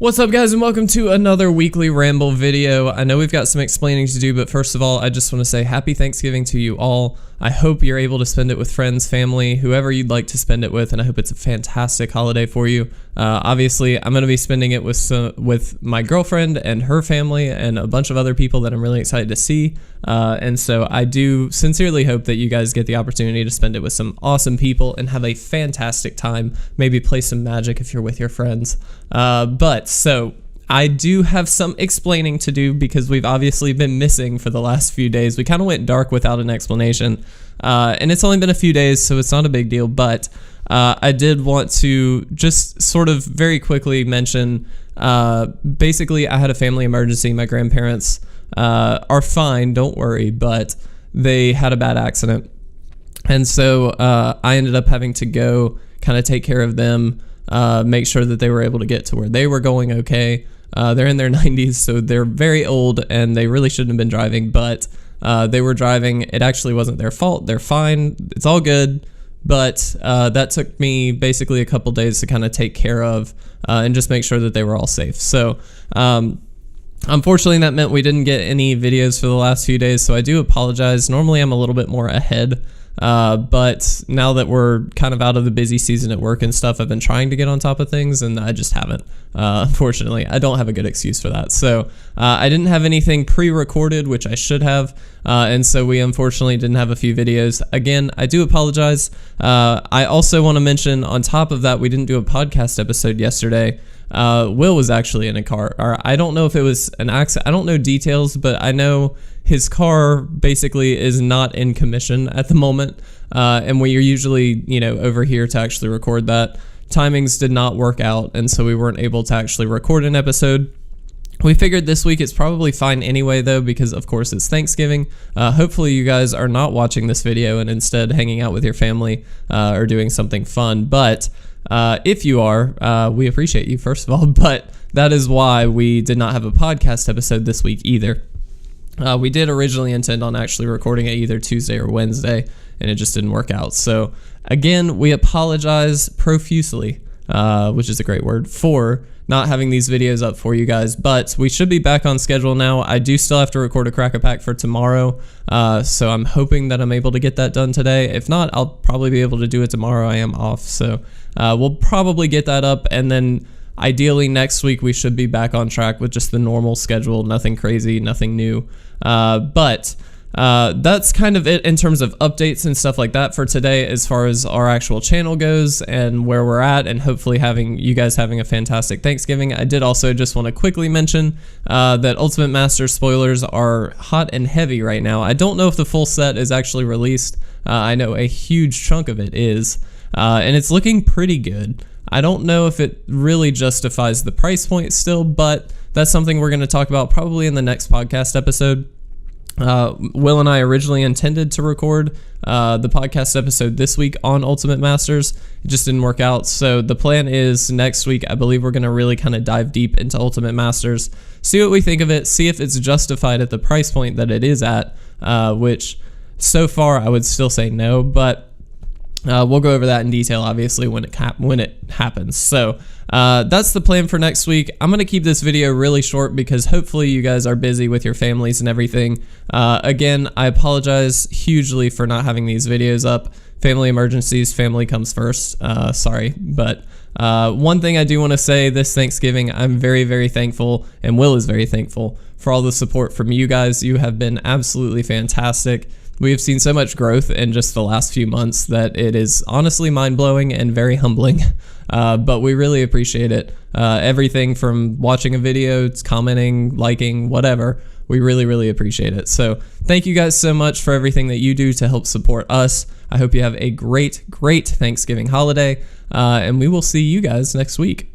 What's up, guys, and welcome to another weekly Ramble video. I know we've got some explaining to do, but first of all, I just want to say happy Thanksgiving to you all. I hope you're able to spend it with friends, family, whoever you'd like to spend it with, and I hope it's a fantastic holiday for you. Obviously, I'm going to be spending it with my girlfriend and her family and a bunch of other people that I'm really excited to see. And so I do sincerely hope that you guys get the opportunity to spend it with some awesome people and have a fantastic time. Maybe play some Magic if you're with your friends. So I do have some explaining to do because we've obviously been missing for the last few days. We kind of went dark without an explanation, and it's only been a few days, so it's not a big deal, but I did want to just sort of very quickly mention, basically I had a family emergency. My grandparents are fine, don't worry, but they had a bad accident, and so I ended up having to go kind of take care of them, make sure that they were able to get to where they were going okay. They're in their 90s, so they're very old, and they really shouldn't have been driving, but they were driving. It actually wasn't their fault. They're fine. It's all good, but that took me basically a couple days to kind of take care of and just make sure that they were all safe. So unfortunately, that meant we didn't get any videos for the last few days, so I do apologize. Normally, I'm a little bit more ahead. But now that we're kind of out of the busy season at work and stuff, I've been trying to get on top of things, and I just haven't. Unfortunately, I don't have a good excuse for that. So I didn't have anything pre-recorded, which I should have, and so we unfortunately didn't have a few videos. Again, I do apologize. I also want to mention, on top of that, we didn't do a podcast episode yesterday. Will was actually in a car, or I don't know if it was an accident. I don't know details, but I know his car basically is not in commission at the moment, and we are usually, over here to actually record that. Timings did not work out, and so we weren't able to actually record an episode. We figured this week it's probably fine anyway, though, because of course it's Thanksgiving. Hopefully you guys are not watching this video and instead hanging out with your family or doing something fun, but if you are, we appreciate you, first of all, but that is why we did not have a podcast episode this week either. We did originally intend on actually recording it either Tuesday or Wednesday, and it just didn't work out. So again, we apologize profusely, which is a great word, for not having these videos up for you guys, but we should be back on schedule now. I do still have to record a Crack-A-Pack for tomorrow, so I'm hoping that I'm able to get that done today. If not, I'll probably be able to do it tomorrow. I am off, so we'll probably get that up, and then ideally next week we should be back on track with just the normal schedule, nothing crazy, nothing new, but that's kind of it in terms of updates and stuff like that for today as far as our actual channel goes and where we're at, and hopefully you guys having a fantastic Thanksgiving. I did also just want to quickly mention that Ultimate Master spoilers are hot and heavy right now. I don't know if the full set is actually released. I know a huge chunk of it is, and it's looking pretty good. I don't know if it really justifies the price point still, but that's something we're going to talk about probably in the next podcast episode. Will and I originally intended to record the podcast episode this week on Ultimate Masters. It just didn't work out. So the plan is next week, I believe we're going to really kind of dive deep into Ultimate Masters, see what we think of it, see if it's justified at the price point that it is at, which so far I would still say no, but we'll go over that in detail, obviously, when it happens. So that's the plan for next week. I'm going to keep this video really short because hopefully you guys are busy with your families and everything. Again, I apologize hugely for not having these videos up. Family emergencies, family comes first. Sorry, but one thing I do want to say this Thanksgiving, I'm very, very thankful, and Will is very thankful for all the support from you guys. You have been absolutely fantastic. We have seen so much growth in just the last few months that it is honestly mind-blowing and very humbling, but we really appreciate it. Everything from watching a video, commenting, liking, whatever, we really, really appreciate it. So thank you guys so much for everything that you do to help support us. I hope you have a great, great Thanksgiving holiday, and we will see you guys next week.